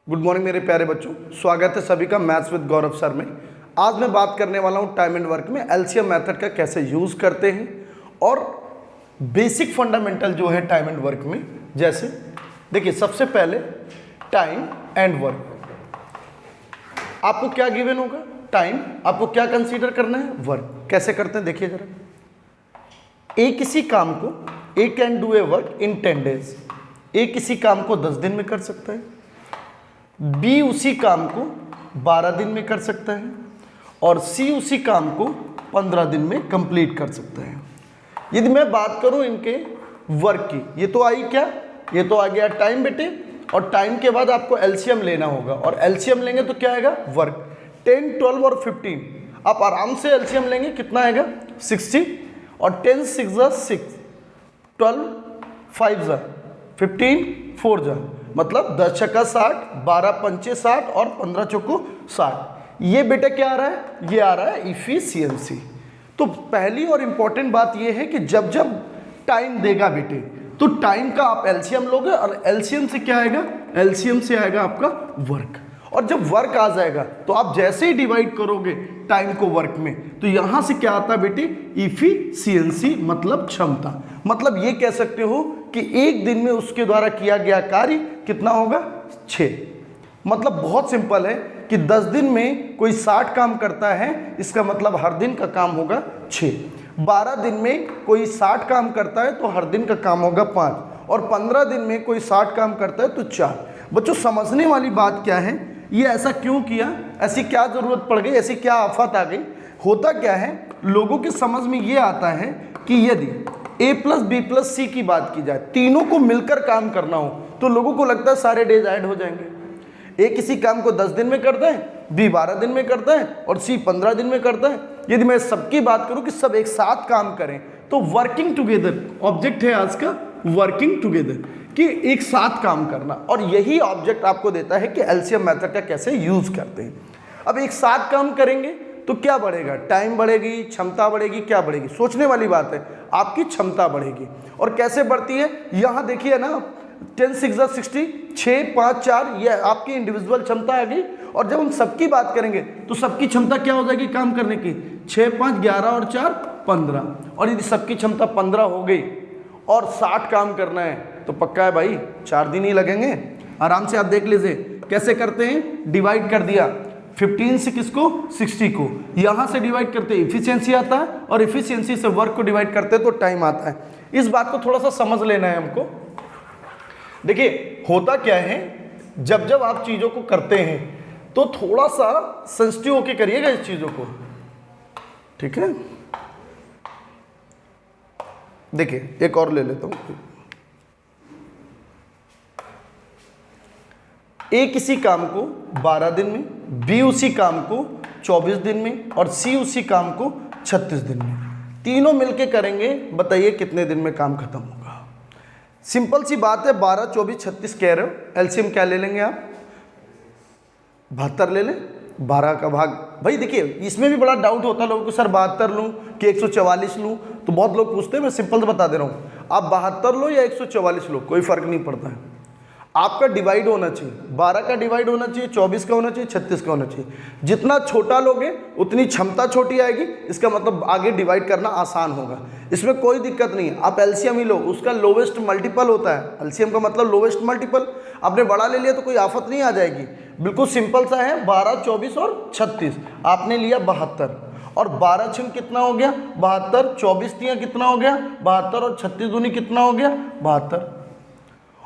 Good morning मेरे प्यारे बच्चों, स्वागत है सभी का मैथ्स विद गौरव सर में। आज मैं बात करने वाला हूँ टाइम एंड वर्क में एलसीएम मेथड का कैसे यूज़ करते हैं और बेसिक फंडामेंटल जो है टाइम एंड वर्क में। जैसे देखिए, सबसे पहले टाइम एंड वर्क, आपको क्या गिवन होगा? टाइम। आपको क्या कंसीडर करना है? वर्क। कैसे करते हैं देखिए जरा। ए किसी काम को, A can do a work in 10 days। A किसी काम को 10 दिन में कर सकता है, बी उसी काम को 12 दिन में कर सकता है और सी उसी काम को 15 दिन में कंप्लीट कर सकता है। यदि मैं बात करूं इनके वर्क की, ये तो आई क्या? ये तो आ गया टाइम बेटे, और टाइम के बाद आपको एलसीएम लेना होगा और एलसीएम लेंगे तो क्या आएगा? वर्क। 10, 12 और 15 आप आराम से एलसीएम लेंगे, कितना आएगा? 60। और 10 6 जा 6, 12 5 जा 15, 4 जा, मतलब 10 छक्का 60, 12 पंचे 60 और 15 चौको 60। ये बेटा क्या आ रहा है? ये आ रहा है इफिशियंसी। तो पहली और इंपॉर्टेंट बात ये है कि जब जब टाइम देगा बेटे, तो टाइम का आप एलसीएम लोगे और एलसीएम से क्या आएगा? एलसीएम से आएगा आपका वर्क। और जब वर्क आ जाएगा तो आप जैसे ही डिवाइड करोगे टाइम को वर्क में, तो यहां से क्या आता है बेटे? इफिशियंसी, मतलब क्षमता। मतलब ये कह सकते हो कि एक दिन में उसके द्वारा किया गया कार्य कितना होगा? 6। मतलब बहुत सिंपल है कि 10 दिन में कोई 60 काम करता है, इसका मतलब हर दिन का काम होगा 6। 12 दिन में कोई 60 काम करता है तो हर दिन का काम होगा 5, और 15 दिन में कोई 60 काम करता है तो 4। बच्चों, समझने वाली बात क्या है? ये ऐसा क्यों किया? ऐसी क्या जरूरत पड़ गई? ऐसी क्या आफत आ गई? होता क्या है, लोगों के समझ में ये आता है कि यदि a प्लस बी प्लस सी की बात की जाए, तीनों को मिलकर काम करना हो, तो लोगों को लगता है सारे डेज ऐड हो जाएंगे। ए किसी काम को 10 दिन में करता है, बी 12 दिन में करता है और सी 15 दिन में करता है। यदि मैं सबकी बात करूं कि सब एक साथ काम करें, तो वर्किंग टुगेदर ऑब्जेक्ट है आज का, वर्किंग टुगेदर, कि एक साथ काम करना। और यही ऑब्जेक्ट आपको देता है कि एलसीएम मेथड का कैसे यूज करते हैं। अब एक साथ काम करेंगे तो क्या बढ़ेगा? टाइम बढ़ेगी, क्षमता बढ़ेगी। क्या बढ़ेगी? सोचने वाली बात है, आपकी क्षमता बढ़ेगी। और कैसे बढ़ती है? यहाँ देखिए ना, 10 6 जा 60, 6 5 4, ये आपकी इंडिविजुअल क्षमता आ गई। और जब हम सबकी बात करेंगे तो सबकी क्षमता क्या हो जाएगी काम करने की? 6 5 11 और 4 15। और यदि सबकी क्षमता 15 हो गई और 60 काम करना है, तो पक्का है भाई 4 दिन ही लगेंगे। आराम से आप देख लीजिए कैसे करते हैं। डिवाइड कर दिया 15 से किसको? 60 को। यहां से डिवाइड करते इफिशियंसी आता है और इफिशियंसी से वर्क को डिवाइड करते तो टाइम आता है। इस बात को थोड़ा सा समझ लेना है हमको। देखिए, होता क्या है, जब जब आप चीजों को करते हैं तो थोड़ा सा सेंसिटिव होके करिएगा इस चीजों को, ठीक है? देखिए, एक और ले लेता हूं। ए किसी काम को 12 दिन में, बी उसी काम को 24 दिन में और सी उसी काम को 36 दिन में। तीनों मिलके करेंगे, बताइए कितने दिन में काम खत्म होगा? सिंपल सी बात है, 12 24 36 कह रहे हो, एलसीएम क्या ले लेंगे आप? 72 ले लें। 12 का भाग, भाई देखिए इसमें भी बड़ा डाउट होता है लोगों को, सर 72 लूँ कि 144 लूँ? तो बहुत लोग पूछते हैं, मैं सिंपल से बता दे रहा हूँ, आप 72 लो या 144 लो, कोई फर्क नहीं पड़ता है। आपका डिवाइड होना चाहिए, 12 का डिवाइड होना चाहिए, 24 का होना चाहिए, 36 का होना चाहिए। जितना छोटा लोगे उतनी क्षमता छोटी आएगी, इसका मतलब आगे डिवाइड करना आसान होगा। इसमें कोई दिक्कत नहीं है, आप एलसीएम ही लो, उसका लोवेस्ट मल्टीपल होता है। एलसीएम का मतलब लोवेस्ट मल्टीपल। आपने बड़ा ले लिया तो कोई आफत नहीं आ जाएगी, बिल्कुल सिंपल सा है। 12 24 और 36, आपने लिया 72 और 12 छिन कितना हो गया? 72। 24 दिया कितना हो गया? 72 और 36 दूनी कितना हो गया? 72।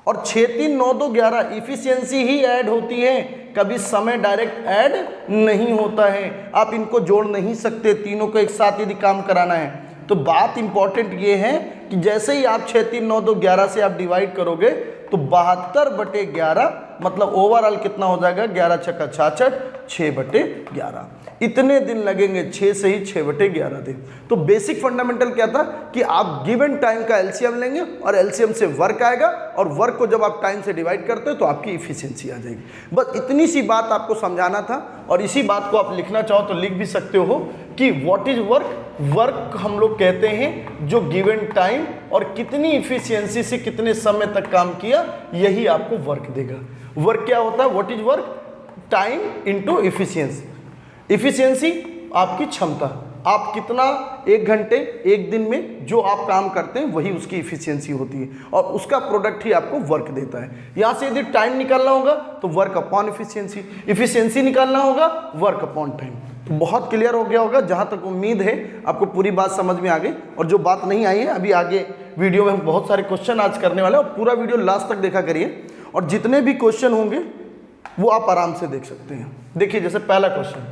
और 6 3 9 2 11, इफिशियंसी ही ऐड होती है, कभी समय डायरेक्ट ऐड नहीं होता है। आप इनको जोड़ नहीं सकते, तीनों को एक साथ यदि काम कराना है। तो बात इंपॉर्टेंट ये है कि जैसे ही आप 6 3 9 2 11 से आप डिवाइड करोगे तो 72/11, मतलब ओवरऑल कितना हो जाएगा? 11 छक्का 66, 6/11। इतने दिन लगेंगे, 6 से ही 6/11 दिन। तो बेसिक फंडामेंटल क्या था कि आप गिवन टाइम का एलसीएम लेंगे और एलसीएम से वर्क आएगा, और वर्क को जब आप टाइम से डिवाइड करते हो तो आपकी इफिशियंसी आ जाएगी। बस इतनी सी बात आपको समझाना था, और इसी बात को आप लिखना चाहो तो लिख भी सकते हो कि व्हाट इज वर्क। वर्क हम लोग कहते हैं जो गिवन टाइम और कितनी इफिशियंसी से कितने समय तक काम किया, यही आपको वर्क देगा। वर्क क्या होता है, what is work, time into efficiency. Efficiency आपकी क्षमता, आप कितना एक घंटे एक दिन में जो आप काम करते हैं वही उसकी इफिशियंसी होती है, और उसका प्रोडक्ट ही आपको वर्क देता है। यहाँ से यदि टाइम निकालना होगा तो वर्क अपॉन इफिशियंसी, इफिशियंसी निकालना होगा वर्क अपॉन टाइम। तो बहुत क्लियर हो गया होगा, जहाँ तक उम्मीद है आपको पूरी बात समझ में आ गई। और जो बात नहीं आई है, अभी आगे वीडियो में हम बहुत सारे क्वेश्चन आज करने वाले हैं, और पूरा वीडियो लास्ट तक देखा करिए, और जितने भी क्वेश्चन होंगे वो आप आराम से देख सकते हैं। देखिए जैसे पहला क्वेश्चन,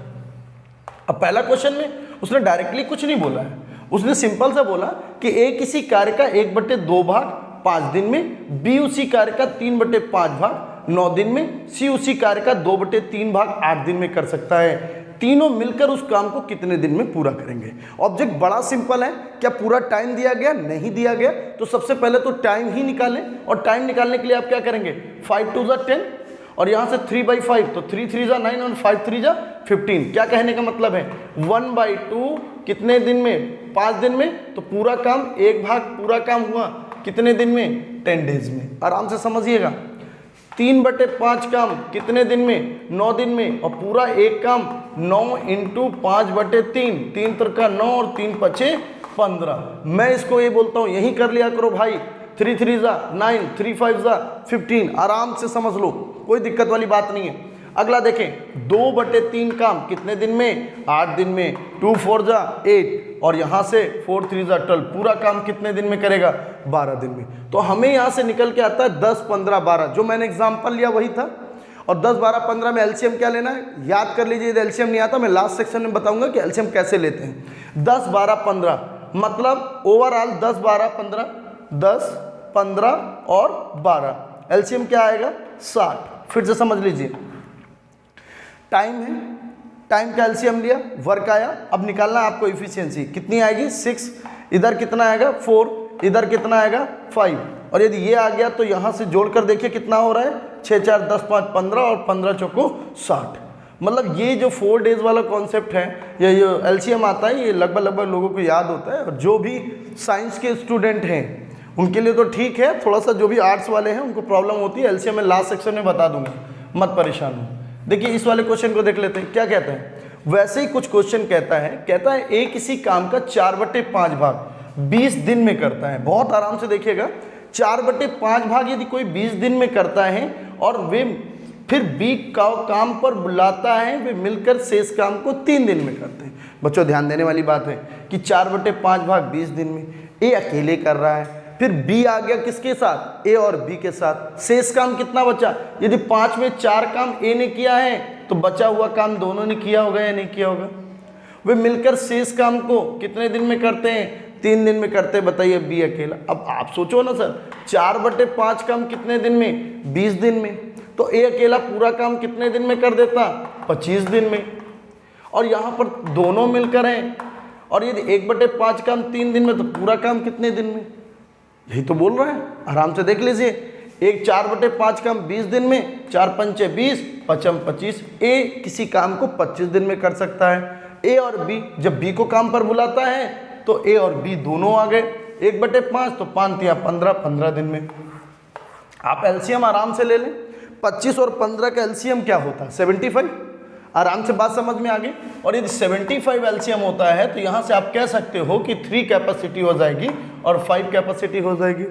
अब पहला क्वेश्चन में उसने डायरेक्टली कुछ नहीं बोला है, उसने सिंपल सा बोला कि ए किसी कार्य का 1/2 भाग 5 दिन में, बी उसी कार्य का 3/5 भाग 9 दिन में, सी उसी कार्य का 2/3 भाग 8 दिन में कर सकता है। तीनों मिलकर उस काम को कितने दिन में पूरा करेंगे। ऑब्जेक्ट बड़ा सिंपल है, क्या पूरा टाइम दिया गया, नहीं दिया गया, तो सबसे पहले तो टाइम ही निकालें, और टाइम निकालने के लिए आप क्या करेंगे, 5 2 = 10, और यहाँ से 3/5, तो 3 3 = 9 और 5 3 = 15। क्या कहने का मतलब है, 1/2 कितने दिन में, 5 दिन में, तो पूरा काम, एक भाग पूरा काम हुआ कितने दिन में, 10 डेज में। आराम से समझिएगा। 3/5 काम कितने दिन में, 9 दिन में, और पूरा एक काम 9 × 5/3, 3 × 9 और 3 × 5 = 15। मैं इसको ये बोलता हूँ, यही कर लिया करो भाई, 3 3 = 9, 3 5 = 15। आराम से समझ लो, कोई दिक्कत वाली बात नहीं है। अगला देखें, 2/3 काम कितने दिन में, 8 दिन में, 2 4 = 8, और यहाँ से 4 3 = 12, पूरा काम कितने दिन में करेगा, 12 दिन में। तो हमें यहाँ से निकल के आता है 10 15 12, जो मैंने एग्जाम्पल लिया वही था। और 10 12 15 में एलसीएम क्या लेना है, याद कर लीजिए। यदि एलसीएम नहीं आता, मैं लास्ट सेक्शन में बताऊंगा कि एलसीएम कैसे लेते हैं। 10 12 15 मतलब ओवरऑल 10 12 15, 10 15 और 12, एलसीएम क्या आएगा, 60। फिर से समझ लीजिए, टाइम है, टाइम का एलसीएम लिया, वर्क आया, अब निकालना आपको इफिशियंसी कितनी आएगी, 6, इधर कितना आएगा 4, इधर कितना आएगा 5, और यदि ये आ गया तो यहाँ से जोड़कर देखिए कितना हो रहा है, 6 4 10 5 15, और 15 चौको 60। मतलब ये जो 4 डेज वाला कॉन्सेप्ट है, ये जो एलसीएम आता है, ये लगभग लोगों को याद होता है। और जो भी साइंस के स्टूडेंट हैं उनके लिए तो ठीक है, थोड़ा सा जो भी आर्ट्स वाले हैं उनको प्रॉब्लम होती है, एलसीएम में लास्ट सेक्शन में बता दूंगा, मत परेशान हो। देखिए इस वाले क्वेश्चन को देख लेते हैं, क्या कहते हैं। वैसे ही कुछ क्वेश्चन कहता है ए किसी काम का 4/5 भाग 20 दिन में करता है। बहुत आराम से देखिएगा, 4/5 भाग यदि कोई 20 दिन में करता है, और वे फिर बी का काम पर बुलाता है, वे मिलकर शेष काम को 3 दिन में करते हैं। बच्चों ध्यान देने वाली बात है कि 4/5 भाग 20 दिन में ए अकेले कर रहा है, फिर बी आ गया किसके साथ, ए और बी के साथ, शेष काम कितना बचा। यदि 5 में 4 काम ए ने किया है तो बचा हुआ काम दोनों ने किया होगा या नहीं किया होगा। वे मिलकर शेष काम को कितने दिन में करते हैं, 3 दिन में करते हैं। बताइए बी अकेला। अब आप सोचो ना सर, 4/5 काम कितने दिन में, 20 दिन में, तो ए अकेला पूरा काम कितने दिन में कर देता, 25 दिन में। और यहाँ पर दोनों मिलकर हैं, और यदि 1/5 काम 3 दिन में, तो पूरा काम कितने दिन में, यही तो बोल रहा है। आराम से देख लीजिए, एक 4/5 काम 20 दिन में, 4 पंचे 20, 5 25, ए किसी काम को 25 दिन में कर सकता है। ए और बी, जब बी को काम पर बुलाता है तो ए और बी दोनों आ गए, 1/5 तो 5 या 15, 15 दिन में। आप एलसीएम आराम से ले लें, 25 और 15 का एलसीएम क्या होता है, 75। आराम से बात समझ में आ गई। और यदि 75 एलसीएम होता है तो यहाँ से आप कह सकते हो कि 3 कैपेसिटी हो जाएगी और 5 कैपेसिटी हो जाएगी।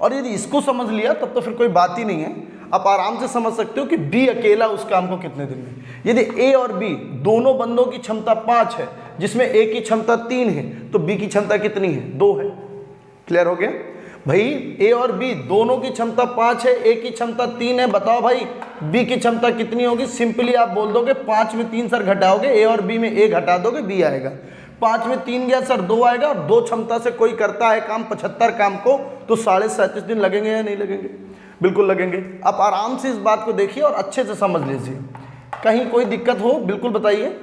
और यदि इसको समझ लिया तब तो फिर कोई बात ही नहीं है, आप आराम से समझ सकते हो कि बी अकेला उस काम को कितने दिन में। यदि ए और बी दोनों बंदों की क्षमता 5 है, जिसमें ए की क्षमता 3 है, तो बी की क्षमता कितनी है, 2 है। क्लियर हो गया भाई, ए और बी दोनों की क्षमता 5 है, ए की क्षमता 3 है। बताओ भाई बी की क्षमता कितनी होगी। सिंपली आप बोल दोगे 5 में 3 सर घटाओगे, ए और बी में ए घटा दोगे, बी आएगा। 5 में 3 गया सर 2 आएगा, और 2 क्षमता से कोई करता है काम 75 काम को, तो 37.5 दिन लगेंगे या नहीं लगेंगे, बिल्कुल लगेंगे। आप आराम से इस बात को देखिए और अच्छे से समझ लीजिए, कहीं कोई दिक्कत हो बिल्कुल बताइए,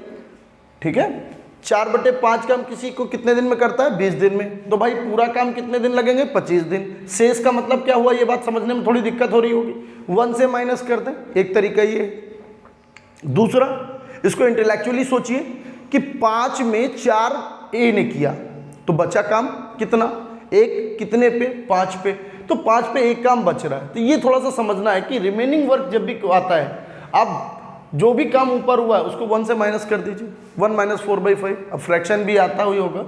ठीक है। 4/5 काम किसी को कितने दिन में करता है, 20 दिन में, तो भाई पूरा काम कितने दिन लगेंगे, 25 दिन। शेष का मतलब क्या हुआ, ये बात समझने में थोड़ी दिक्कत हो रही होगी, 1 से माइनस कर दें, एक तरीका ये। दूसरा, इसको इंटेलेक्चुअली सोचिए कि 5 में 4 ए ने किया, तो बचा काम कितना, एक कितने पे, 5 पे, तो 5 पे एक काम बच रहा है। तो ये थोड़ा सा समझना है कि रिमेनिंग वर्क जब भी आता है, आप जो भी काम ऊपर हुआ है उसको 1 से माइनस कर दीजिए, 1 - 4/5। अब फ्रैक्शन भी आता हुई होगा,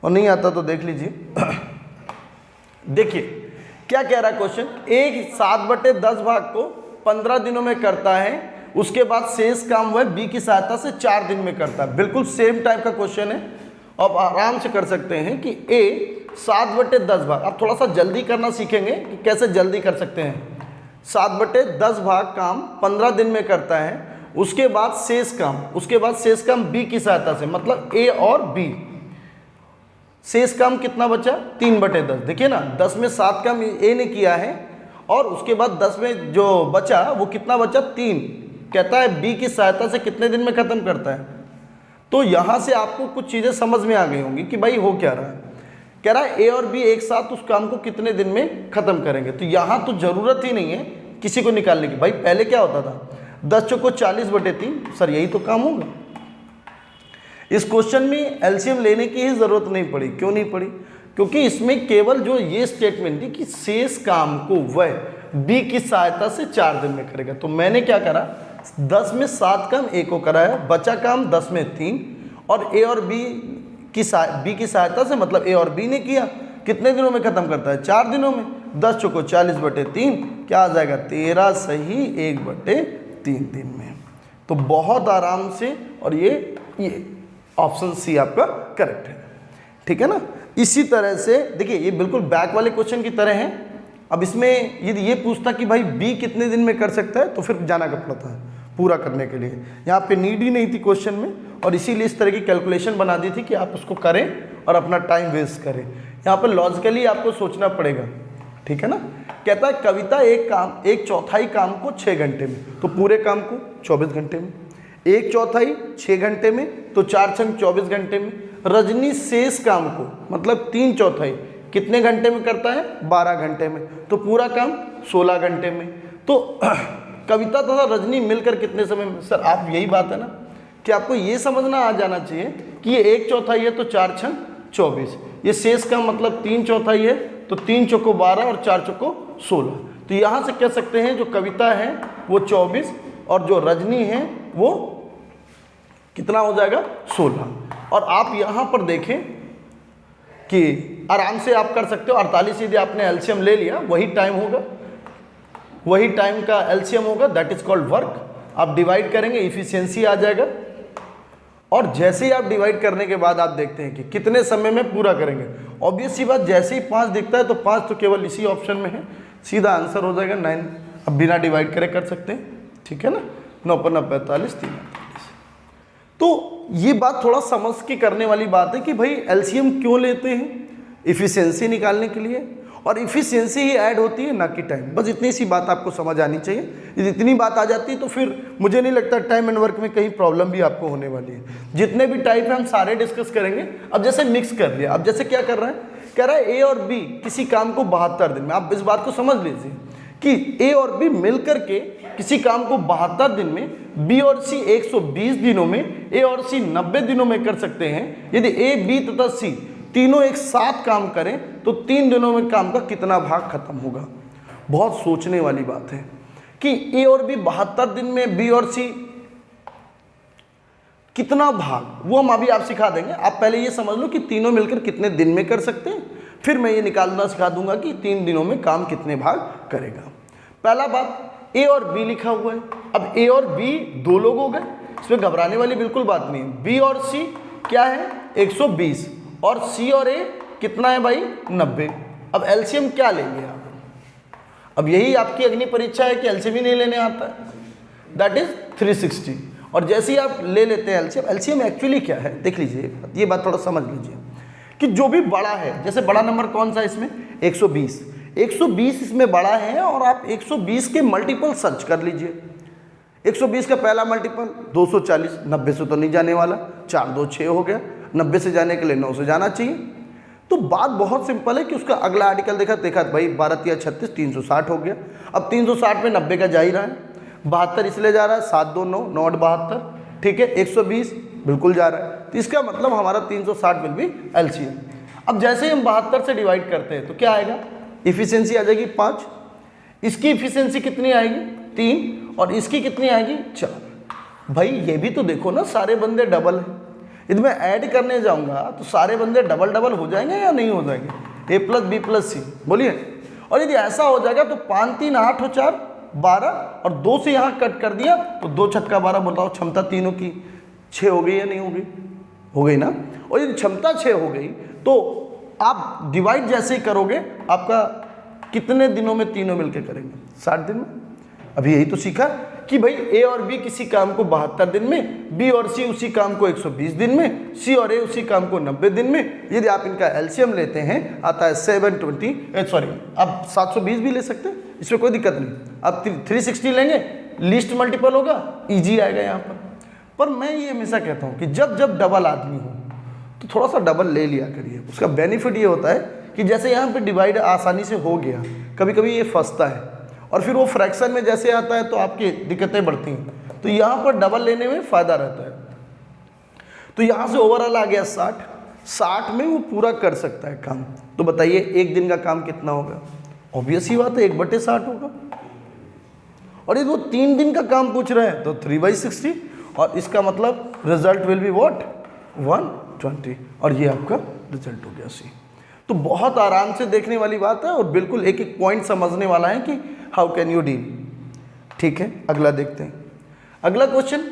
और नहीं आता तो देख लीजिए। देखिए क्या कह रहा है क्वेश्चन, एक 7/10 भाग को 15 दिनों में करता है, उसके बाद शेष काम वह बी की सहायता से 4 दिन में करता है। बिल्कुल सेम टाइप का क्वेश्चन है, अब आराम से कर सकते हैं कि ए 7/10 भाग, आप थोड़ा सा जल्दी करना सीखेंगे कि कैसे जल्दी कर सकते हैं। 7/10 भाग काम 15 दिन में करता है, उसके बाद शेष काम बी की सहायता से, मतलब ए और बी। शेष काम कितना बचा, 3/10। देखिए ना, 10 में 7 काम ए ने किया है, और उसके बाद 10 में जो बचा वो कितना बचा, 3। कहता है बी की सहायता से कितने दिन में खत्म करता है। तो यहाँ से आपको कुछ चीज़ें समझ में आ गई होंगी कि भाई हो क्या रहा है। कह रहा है ए और बी एक साथ उस काम को कितने दिन में खत्म करेंगे। तो यहाँ तो जरूरत ही नहीं है किसी को निकालने की। भाई पहले क्या होता था, 10 चौको 40/3, सर यही तो काम होगा। इस क्वेश्चन में एलसीएम लेने की ही जरूरत नहीं पड़ी। क्यों नहीं पड़ी, क्योंकि इसमें केवल जो ये स्टेटमेंट थी कि शेष काम को वह बी की सहायता से 4 दिन में करेगा। तो मैंने क्या करा, 10 में 7 काम ए को कराया, बचा काम 10 में 3, और ए और बी की सहायता से, मतलब ए और बी ने किया, कितने दिनों में खत्म करता है, 4 दिनों में। 10 चौको 40/3, क्या आ जाएगा, 13 सही 1/3 दिन में। तो बहुत आराम से, और ये ऑप्शन सी आपका करेक्ट है, ठीक है ना। इसी तरह से देखिए, ये बिल्कुल बैक वाले क्वेश्चन की तरह है। अब इसमें यदि ये पूछता कि भाई बी कितने दिन में कर सकता है, तो फिर जाना कब पड़ता है पूरा करने के लिए। यहाँ पे नीड ही नहीं थी क्वेश्चन में, और इसीलिए इस तरह की कैलकुलेशन बना दी थी कि आप उसको करें और अपना टाइम वेस्ट करें। यहाँ पर लॉजिकली आपको सोचना पड़ेगा, ठीक है ना। कहता है कविता एक चौथाई काम को 6 घंटे में, तो पूरे काम को 24 घंटे में। 1/4 6 घंटे में, तो 4 छंग 24 घंटे में। रजनी शेष काम को, मतलब 3/4 कितने घंटे में करता है, 12 घंटे में, तो पूरा काम 16 घंटे में। तो कविता तथा रजनी मिलकर कितने समय में, सर आप यही बात है ना कि आपको ये समझना आ जाना चाहिए कि ये 1/4 है, तो 4 छंग 24, ये शेष का मतलब 3/4 है, तो 3 चौको 12 और 4 चौको 16। तो यहाँ से कह सकते हैं जो कविता है वो 24, और जो रजनी है वो कितना हो जाएगा, 16। और आप यहाँ पर देखें कि आराम से आप कर सकते हो। 48 यदि आपने एलसीएम ले लिया, वही टाइम होगा, वही टाइम का एलसीएम होगा, दैट इज कॉल्ड वर्क। आप डिवाइड करेंगे, इफिशियंसी आ जाएगा, और जैसे ही आप डिवाइड करने के बाद आप देखते हैं कि कितने समय में पूरा करेंगे। ऑब्वियस सी बात, जैसे ही 5 दिखता है तो 5 तो केवल इसी ऑप्शन में है, सीधा आंसर हो जाएगा 9। अब बिना डिवाइड करे कर सकते हैं, ठीक है ना। 9 × 9 = 45, 3 × 48। तो ये बात थोड़ा समझ के करने वाली बात है कि भाई एलसीएम क्यों लेते हैं, इफिशियंसी निकालने के लिए, और इफिशियंसी ही ऐड होती है, ना कि टाइम। बस इतनी सी बात आपको समझ आनी चाहिए। यदि इतनी बात आ जाती है तो फिर मुझे नहीं लगता टाइम एंड वर्क में कहीं प्रॉब्लम भी आपको होने वाली है। जितने भी टाइप हैं हम सारे डिस्कस करेंगे। अब जैसे मिक्स कर लिया, अब जैसे क्या कर रहा है, कह रहा है ए और बी किसी काम को 72 दिन में। आप इस बात को समझ लीजिए कि ए और बी मिलकर के किसी काम को 72 दिन में, बी और सी 120 दिनों में, ए और सी 90 दिनों में कर सकते हैं। यदि ए, बी तथा सी तीनों एक साथ काम करें तो 3 दिनों में काम का कितना भाग खत्म होगा। बहुत सोचने वाली बात है कि ए और बी 72 दिन में, बी और सी कितना भाग, वो हम अभी आप सिखा देंगे। आप पहले ये समझ लो कि तीनों मिलकर कितने दिन में कर सकते हैं, फिर मैं ये निकालना सिखा दूंगा कि 3 दिनों में काम कितने भाग करेगा। पहला बात, ए और बी लिखा हुआ है। अब ए और बी 2 लोग हो गए, इसमें घबराने वाली बिल्कुल बात नहीं है। बी और सी क्या है, 120, और सी और ए कितना है भाई, 90। अब एलसीएम क्या लेंगे आप, अब यही आपकी अग्नि परीक्षा है कि एलसीएम ही नहीं लेने आता है, दैट इज 360। और जैसे ही आप ले लेते हैं एलसीएम, एलसीएम एक्चुअली क्या है देख लीजिए, ये बात थोड़ा समझ लीजिए कि जो भी बड़ा है, जैसे बड़ा नंबर कौन सा है इसमें, 120, 120 इसमें बड़ा है, और आप 120 के मल्टीपल सर्च कर लीजिए। 120 का पहला मल्टीपल 240, 90 से तो नहीं जाने वाला, 4 2 6 हो गया, 90 से जाने के लिए 9 से जाना चाहिए। तो बात बहुत सिंपल है कि उसका अगला आर्टिकल देखा भाई 12 या 36, 360 हो गया। अब 360 में 90 का जा ही रहा है, 72 इसलिए जा रहा है, 7 2 9, 9 8 72, ठीक है, 120 बिल्कुल जा रहा है, तो इसका मतलब हमारा 360 विल बी एलसीएम। अब जैसे ही हम 72 से डिवाइड करते हैं तो क्या आएगा, इफिशियंसी आ जाएगी 5, इसकी इफिशियंसी कितनी आएगी 3, और इसकी कितनी आएगी 4। भाई ये भी तो देखो ना, सारे बंदे डबल हैं, यदि मैं ऐड करने जाऊंगा तो सारे बंदे डबल डबल हो जाएंगे या नहीं हो जाएंगे, a प्लस बी प्लस सी, बोलिए। और यदि ऐसा हो जाएगा तो 5 3 8 और 4 12, और 2 से यहाँ कट कर दिया तो 2 छक्का 12, बताओ क्षमता तीनों की 6 हो गई या नहीं हो गई, हो गई ना। और यदि क्षमता 6 हो गई तो आप डिवाइड जैसे ही करोगे आपका कितने दिनों में तीनों मिलकर करेंगे, 60 दिन में। अभी यही तो सीखा कि भाई ए और बी किसी काम को 72 दिन में, बी और सी उसी काम को 120 दिन में, सी और ए उसी काम को 90 दिन में। यदि आप इनका एलसीएम लेते हैं आता है 720, आप 720 भी ले सकते हैं, इसमें कोई दिक्कत नहीं। आप 360 लेंगे, लीस्ट मल्टीपल होगा, इजी आएगा यहाँ पर मैं ये हमेशा कहता हूँ कि जब जब डबल आदमी हो तो थोड़ा सा डबल ले लिया करिए। उसका बेनिफिट ये होता है कि जैसे यहाँ पे डिवाइड आसानी से हो गया, कभी कभी ये फंसता है और फिर वो फ्रैक्शन में जैसे आता है तो आपकी दिक्कतें बढ़ती हैं, तो यहाँ पर डबल लेने में फ़ायदा रहता है। तो यहाँ से ओवरऑल आ गया 60 में वो पूरा कर सकता है काम। तो बताइए एक दिन का काम कितना होगा, ऑब्वियस ही बात है 1/60 होगा। और यदि वो 3 दिन का काम पूछ रहे हैं तो 3/60, और इसका मतलब रिजल्ट विल बी व्हाट 120, और ये आपका रिजल्ट हो गया सी। तो बहुत आराम से देखने वाली बात है और बिल्कुल एक एक पॉइंट समझने वाला है कि हाउ कैन यू डील। ठीक है, अगला देखते हैं। अगला क्वेश्चन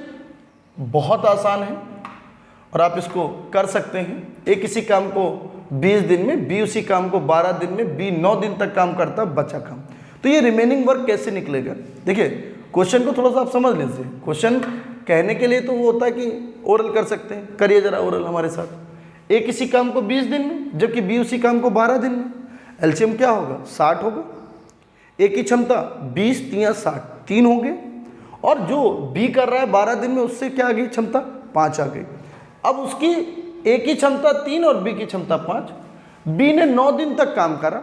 बहुत आसान है और आप इसको कर सकते हैं। ए किसी काम को 20 दिन में, बी उसी काम को 12 दिन में, बी 9 दिन तक काम करता है, बचा काम। तो ये रिमेनिंग वर्क कैसे निकलेगा, देखिए क्वेश्चन को थोड़ा सा आप समझ लीजिए। क्वेश्चन कहने के लिए तो वो होता है कि ओरल कर सकते हैं, करिए जरा ओरल हमारे साथ। ए किसी काम को 20 दिन में जबकि बी उसी काम को 12 दिन में, एलसीएम क्या होगा 60 होगा। ए की क्षमता 20 3 60 3 होंगे, और जो बी कर रहा है 12 दिन में उससे क्या आ गई क्षमता 5 आ गई। अब उसकी ए की क्षमता 3 और बी की क्षमता 5, बी ने 9 दिन तक काम करा।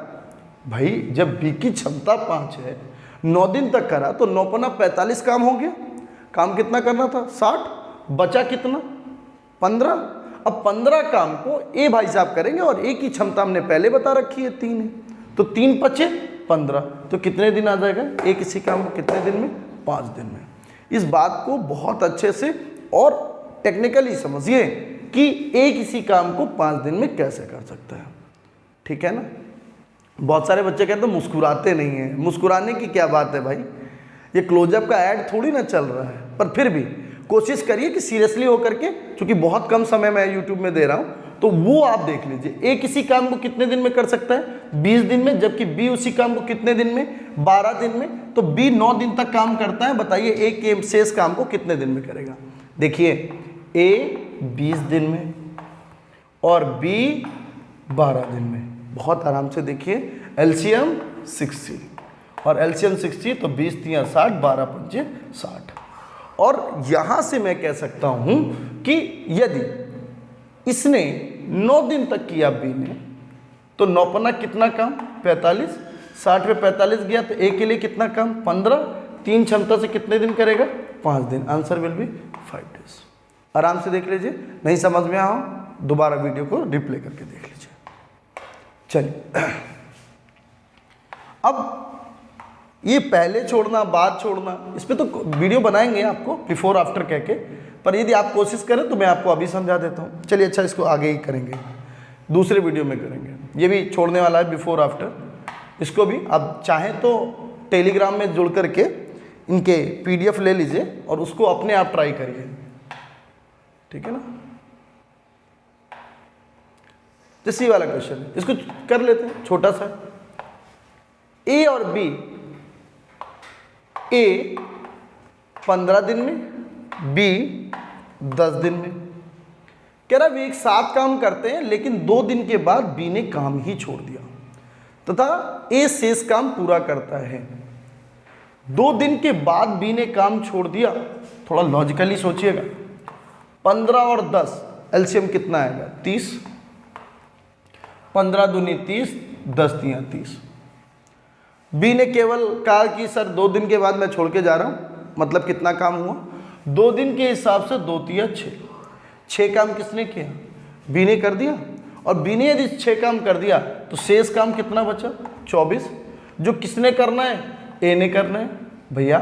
भाई जब बी की क्षमता 5 है, 9 दिन तक करा तो 9 पना 45 काम हो गया। काम कितना करना था 60, बचा कितना 15। अब 15 काम को ए भाई साहब करेंगे और ए की क्षमता हमने पहले बता रखी है 3 है, तो 3 पचे 15, तो कितने दिन आ जाएगा ए किसी काम को कितने दिन में 5 दिन में। इस बात को बहुत अच्छे से और टेक्निकली समझिए कि ए किसी काम को 5 दिन में कैसे कर सकता है। ठीक है ना। बहुत सारे बच्चे कहते हैं मुस्कुराते नहीं हैं, मुस्कुराने की क्या बात है भाई, ये क्लोजअप का ऐड थोड़ी ना चल रहा है। पर फिर भी कोशिश करिए कि सीरियसली होकर के, क्योंकि बहुत कम समय मैं यूट्यूब में दे रहा हूँ, तो वो आप देख लीजिए। ए किसी काम को कितने दिन में कर सकता है 20 दिन में, जबकि बी उसी काम को कितने दिन में 12 दिन में। तो बी 9 दिन तक काम करता है, बताइए ए के शेष काम को कितने दिन में करेगा। देखिए ए 20 दिन में और बी 12 दिन में, बहुत आराम से देखिए। एलसीएम 60 और एलसीएम 60, तो 20 3 60 12 5 60। और यहाँ से मैं कह सकता हूँ कि यदि इसने 9 दिन तक किया बी ने, तो 9 पन्ना कितना काम 45, 60 में 45 गया तो ए के लिए कितना काम 15, 3 क्षमता से कितने दिन करेगा 5 दिन। Answer will be 5 days. आराम से देख लीजिए, नहीं समझ में आओ दोबारा वीडियो को रिप्ले करके देख लीजिए। चलिए अब ये पहले छोड़ना बाद छोड़ना, इस पर तो वीडियो बनाएंगे आपको बिफोर आफ्टर कह के, पर यदि आप कोशिश करें तो मैं आपको अभी समझा देता हूँ। चलिए अच्छा, इसको आगे ही करेंगे, दूसरे वीडियो में करेंगे। ये भी छोड़ने वाला है बिफोर आफ्टर, इसको भी आप चाहें तो टेलीग्राम में जुड़ करके इनके PDF ले लीजिए और उसको अपने आप ट्राई करिए। ठीक है ना। जैसे वाला क्वेश्चन है, इसको कर लेते हैं छोटा सा। ए और बी, ए 15 दिन में, बी 10 दिन में। कह रहा वे एक साथ काम करते हैं लेकिन 2 दिन के बाद बी ने काम ही छोड़ दिया तथा ए शेष काम पूरा करता है। 2 दिन के बाद बी ने काम छोड़ दिया। थोड़ा लॉजिकली सोचिएगा, 15 और 10 एलसीएम कितना आएगा 30, 15 दूनी 30, 10 तियां 30। बी ने केवल कहा कि सर 2 दिन के बाद मैं छोड़ के जा रहा हूँ, मतलब कितना काम हुआ 2 दिन के हिसाब से 2 तिया 6, 6 काम किसने किया? बी ने कर दिया, और बी ने यदि 6 काम कर दिया तो शेष काम कितना बचा? 24। जो किसने करना है? ए ने करना है। भैया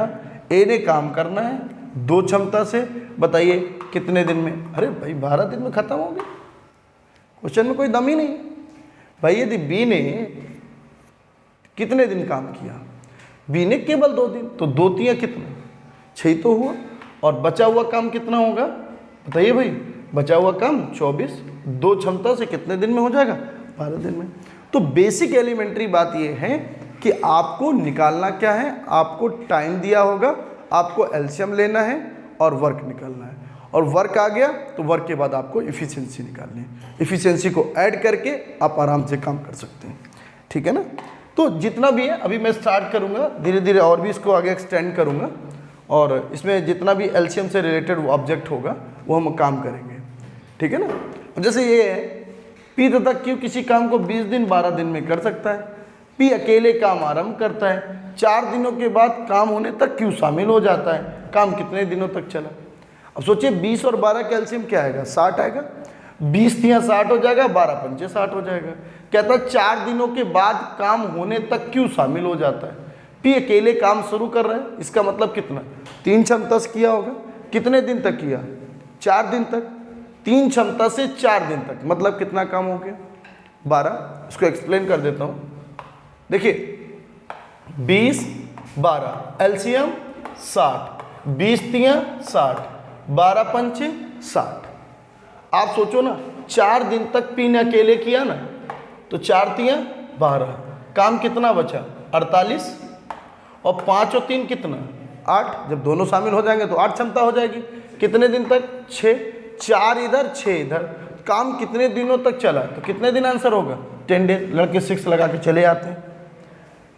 ए ने काम करना है 2 क्षमता से, बताइए कितने दिन में? अरे भाई 12 दिन में खत्म हो गया, क्वेश्चन में कोई दम ही नहीं। भाई यदि बी ने कितने दिन काम किया? बी ने केवल 2 दिन, तो 2 तिया कितना? 6 तो हुआ, और बचा हुआ काम कितना होगा? बताइए भाई, बचा हुआ काम 24, 2 क्षमता से कितने दिन में हो जाएगा? 12 दिन में। तो बेसिक एलिमेंट्री बात यह है कि आपको निकालना क्या है, आपको टाइम दिया होगा, आपको एलसीएम लेना है और वर्क निकालना है, और वर्क आ गया तो वर्क के बाद आपको इफ़िशियंसी निकालनी है। इफ़िशियंसी को ऐड करके आप आराम से काम कर सकते हैं, ठीक है ना। तो जितना भी है अभी मैं स्टार्ट करूँगा, धीरे धीरे और भी इसको आगे एक्सटेंड करूँगा, और इसमें जितना भी एलसीएम से रिलेटेड ऑब्जेक्ट होगा वो हम काम करेंगे, ठीक है ना। जैसे ये है पी तथा क्यू किसी काम को 20 दिन 12 दिन में कर सकता है। पी अकेले काम आरंभ करता है, 4 दिनों के बाद काम होने तक क्यू शामिल हो जाता है। काम कितने दिनों तक चला? अब सोचिए 20 और 12 का एलसीएम क्या आएगा? 60 आएगा। 20 तिया 60 हो जाएगा, 12 पंचे 60 हो जाएगा। कहता है 4 दिनों के बाद काम होने तक क्यू शामिल हो जाता है। पी अकेले काम शुरू कर रहा है, इसका मतलब कितना? 3 क्षमता से किया होगा। कितने दिन तक किया? 4 दिन तक। 3 क्षमता से 4 दिन तक मतलब कितना काम हो गया? 12। इसको एक्सप्लेन कर देता हूँ। देखिए 20 12 एलसीएम 60, 20 तिया 60, 12 पंचे 60। आप सोचो ना, 4 दिन तक पी ने अकेले किया ना, तो 4 तिया 12, काम कितना बचा? 48, और 5 और 3 कितना? 8। जब दोनों शामिल हो जाएंगे तो 8 क्षमता हो जाएगी। कितने दिन तक? 6। 4 इधर 6 इधर, काम कितने दिनों तक चला? तो कितने दिन आंसर होगा? 10 डेज। लड़के 6 लगा के चले आते हैं,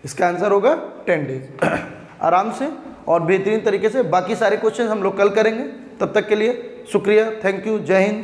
इसका आंसर होगा 10 डेज। आराम से और बेहतरीन तरीके से। बाकी सारे क्वेश्चन हम लोग कल करेंगे। तब तक के लिए शुक्रिया, थैंक यू, जय हिंद।